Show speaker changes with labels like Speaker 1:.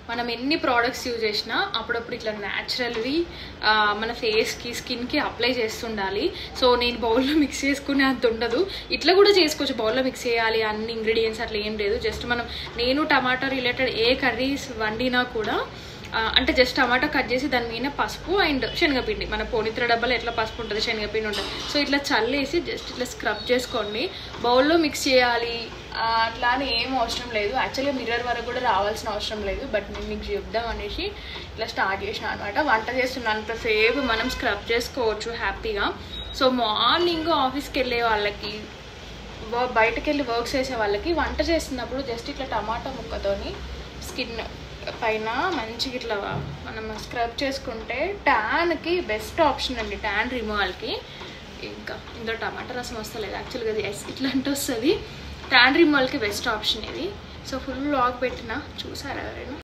Speaker 1: మనం ఎన్ని products use చేసినా అప్పుడప్పుడు ఇట్లా న్యాచురల్వి మన ఫేస్కి స్కిన్కి అప్లై చేస్తుండాలి. సో నేను బౌల్లో మిక్స్ చేసుకునే అంత ఉండదు, ఇట్లా కూడా చేసుకోవచ్చు. బౌల్లో మిక్స్ చేయాలి అన్ని ఇంగ్రీడియంట్స్ అట్లా ఏం లేదు. జస్ట్ నేను టమాటా రిలేటెడ్ ఏ కర్రీస్ వండినా కూడా అంటే జస్ట్ టమాటా కట్ చేసి దాని మీద పసుపు అండ్ శనగపిండి, మన పోనిత్ర డబ్బాలో ఎట్లా పసుపు ఉంటుంది శనగపిండి ఉంటుంది, సో ఇట్లా చల్లేసి జస్ట్ ఇట్లా స్క్రబ్ చేసుకోండి. బౌల్లో మిక్స్ చేయాలి అట్లా అని ఏం అవసరం లేదు. యాక్చువల్గా మిర్రర్ వరకు కూడా రావాల్సిన అవసరం లేదు, బట్ నేను మీకు చెప్దాం అనేసి ఇట్లా స్టార్ట్ చేసిన అనమాట. వంట చేస్తున్నంతసేపు మనం స్క్రబ్ చేసుకోవచ్చు హ్యాపీగా. సో మార్నింగ్ ఆఫీస్కి వెళ్ళే వాళ్ళకి, బయటకు వెళ్ళి వర్క్స్ చేసే వాళ్ళకి వంట చేస్తున్నప్పుడు జస్ట్ ఇట్లా టమాటా ముక్కతోని స్కిన్ పైన మంచిగా ఇట్లా మనం స్క్రబ్ చేసుకుంటే ట్యాన్కి బెస్ట్ ఆప్షన్ అండి, ట్యాన్ రిమూవల్కి. ఇంకా ఇందులో టమాటా రసం వస్తలేదు యాక్చువల్గా, అది ఇట్లా అంటే వస్తుంది. ట్యాన్ రిమూవల్కి బెస్ట్ ఆప్షన్ ఇది. సో ఫుల్ లాగ్ పెట్టిన చూసారా ఎవరైనా?